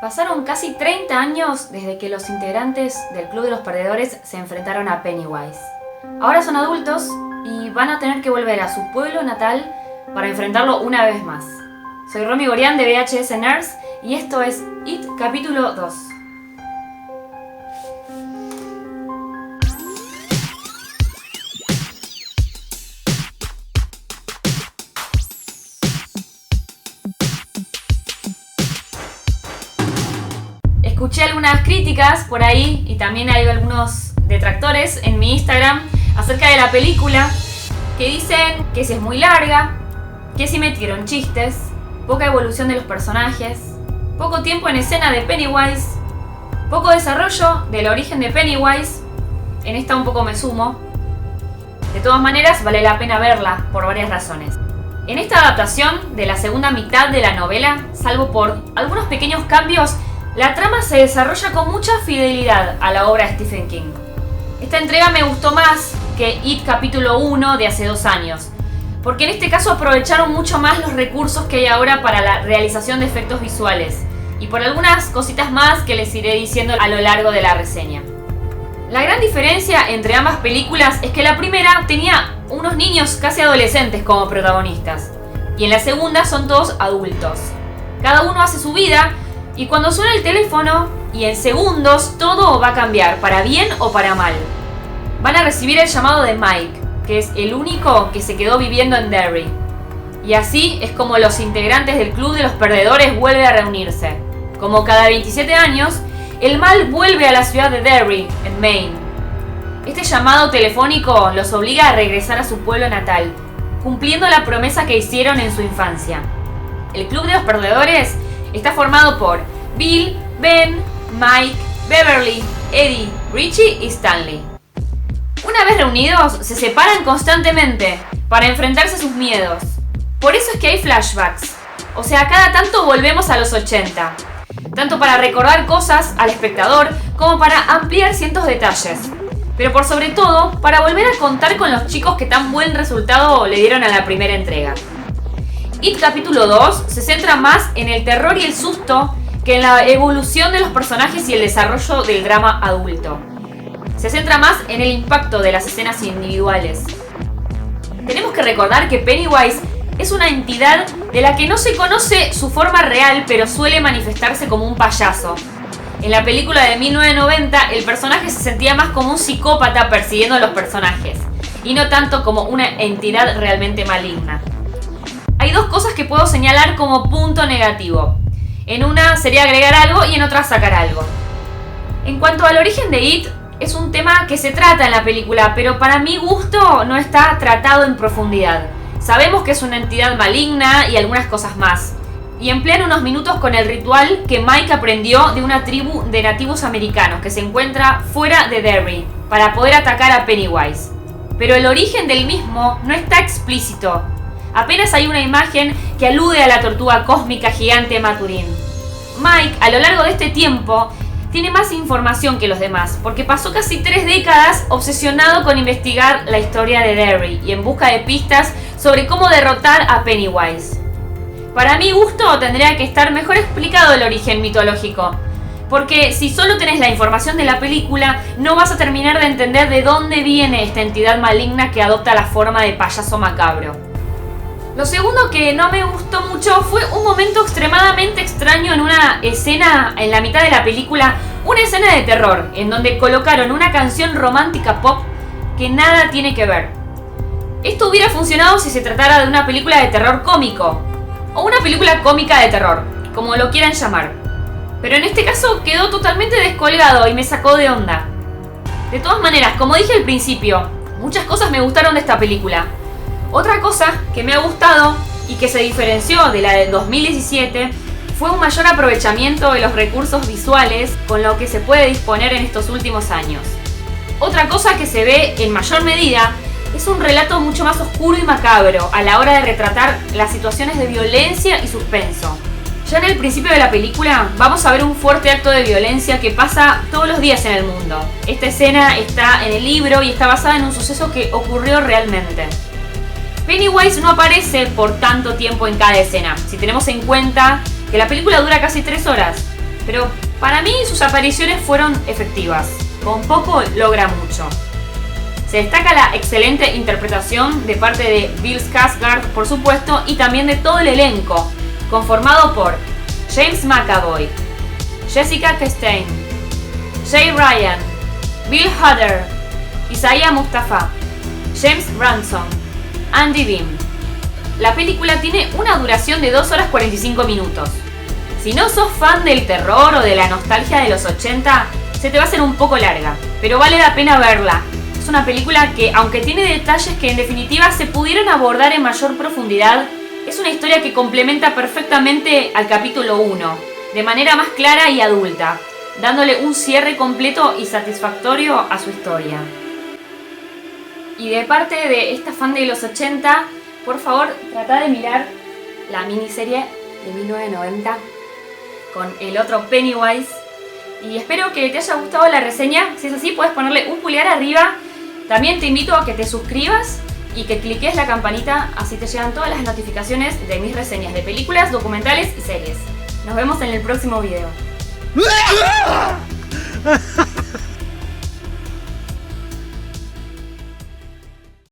Pasaron casi 30 años desde que los integrantes del Club de los Perdedores se enfrentaron a Pennywise. Ahora son adultos y van a tener que volver a su pueblo natal para enfrentarlo una vez más. Soy Romy Gorián de VHS Nerds y esto es It capítulo 2. Escuché algunas críticas por ahí y también hay algunos detractores en mi Instagram acerca de la película que dicen que si es muy larga, que si metieron chistes, poca evolución de los personajes, poco tiempo en escena de Pennywise, poco desarrollo del origen de Pennywise. En esta un poco me sumo. De todas maneras vale la pena verla por varias razones. En esta adaptación de la segunda mitad de la novela, salvo por algunos pequeños cambios, la trama se desarrolla con mucha fidelidad a la obra de Stephen King. Esta entrega me gustó más que It capítulo 1 de hace 2 años, porque en este caso aprovecharon mucho más los recursos que hay ahora para la realización de efectos visuales, y por algunas cositas más que les iré diciendo a lo largo de la reseña. La gran diferencia entre ambas películas es que la primera tenía unos niños casi adolescentes como protagonistas, y en la segunda son todos adultos. Cada uno hace su vida, y cuando suena el teléfono, y en segundos, todo va a cambiar, para bien o para mal. Van a recibir el llamado de Mike, que es el único que se quedó viviendo en Derry. Y así es como los integrantes del Club de los Perdedores vuelven a reunirse. Como cada 27 años, el mal vuelve a la ciudad de Derry, en Maine. Este llamado telefónico los obliga a regresar a su pueblo natal, cumpliendo la promesa que hicieron en su infancia. El Club de los Perdedores está formado por Bill, Ben, Mike, Beverly, Eddie, Richie y Stanley. Una vez reunidos, se separan constantemente para enfrentarse a sus miedos. Por eso es que hay flashbacks. O sea, cada tanto volvemos a los 80. Tanto para recordar cosas al espectador como para ampliar ciertos detalles. Pero por sobre todo, para volver a contar con los chicos que tan buen resultado le dieron a la primera entrega. It capítulo 2 se centra más en el terror y el susto que en la evolución de los personajes y el desarrollo del drama adulto. Se centra más en el impacto de las escenas individuales. Tenemos que recordar que Pennywise es una entidad de la que no se conoce su forma real, pero suele manifestarse como un payaso. En la película de 1990, el personaje se sentía más como un psicópata persiguiendo a los personajes, y no tanto como una entidad realmente maligna. Hay dos cosas que puedo señalar como punto negativo. En una sería agregar algo y en otra sacar algo. En cuanto al origen de It, es un tema que se trata en la película, pero para mi gusto no está tratado en profundidad. Sabemos que es una entidad maligna y algunas cosas más. Y emplean unos minutos con el ritual que Mike aprendió de una tribu de nativos americanos que se encuentra fuera de Derry para poder atacar a Pennywise. Pero el origen del mismo no está explícito. Apenas hay una imagen que alude a la tortuga cósmica gigante Maturin. Mike, a lo largo de este tiempo, tiene más información que los demás, porque pasó casi 3 décadas obsesionado con investigar la historia de Derry y en busca de pistas sobre cómo derrotar a Pennywise. Para mi gusto tendría que estar mejor explicado el origen mitológico, porque si solo tenés la información de la película, no vas a terminar de entender de dónde viene esta entidad maligna que adopta la forma de payaso macabro. Lo segundo que no me gustó mucho fue un momento extremadamente extraño en una escena en la mitad de la película, una escena de terror, en donde colocaron una canción romántica pop que nada tiene que ver. Esto hubiera funcionado si se tratara de una película de terror cómico, o una película cómica de terror, como lo quieran llamar. Pero en este caso quedó totalmente descolgado y me sacó de onda. De todas maneras, como dije al principio, muchas cosas me gustaron de esta película. Otra cosa que me ha gustado y que se diferenció de la del 2017 fue un mayor aprovechamiento de los recursos visuales con lo que se puede disponer en estos últimos años. Otra cosa que se ve en mayor medida es un relato mucho más oscuro y macabro a la hora de retratar las situaciones de violencia y suspenso. Ya en el principio de la película vamos a ver un fuerte acto de violencia que pasa todos los días en el mundo. Esta escena está en el libro y está basada en un suceso que ocurrió realmente. Pennywise no aparece por tanto tiempo en cada escena, si tenemos en cuenta que la película dura casi 3 horas, pero para mí sus apariciones fueron efectivas. Con poco logra mucho. Se destaca la excelente interpretación de parte de Bill Skarsgård, por supuesto, y también de todo el elenco, conformado por James McAvoy, Jessica Chastain, Jay Ryan, Bill Hader, Isaiah Mustafa, James Ransom, Andy Beam. La película tiene una duración de 2 horas 45 minutos. Si no sos fan del terror o de la nostalgia de los 80, se te va a hacer un poco larga, pero vale la pena verla. Es una película que, aunque tiene detalles que en definitiva se pudieron abordar en mayor profundidad, es una historia que complementa perfectamente al capítulo 1, de manera más clara y adulta, dándole un cierre completo y satisfactorio a su historia. Y de parte de esta fan de los 80, por favor, trata de mirar la miniserie de 1990 con el otro Pennywise. Y espero que te haya gustado la reseña. Si es así, puedes ponerle un pulgar arriba. También te invito a que te suscribas y que cliques la campanita, así te llegan todas las notificaciones de mis reseñas de películas, documentales y series. Nos vemos en el próximo video.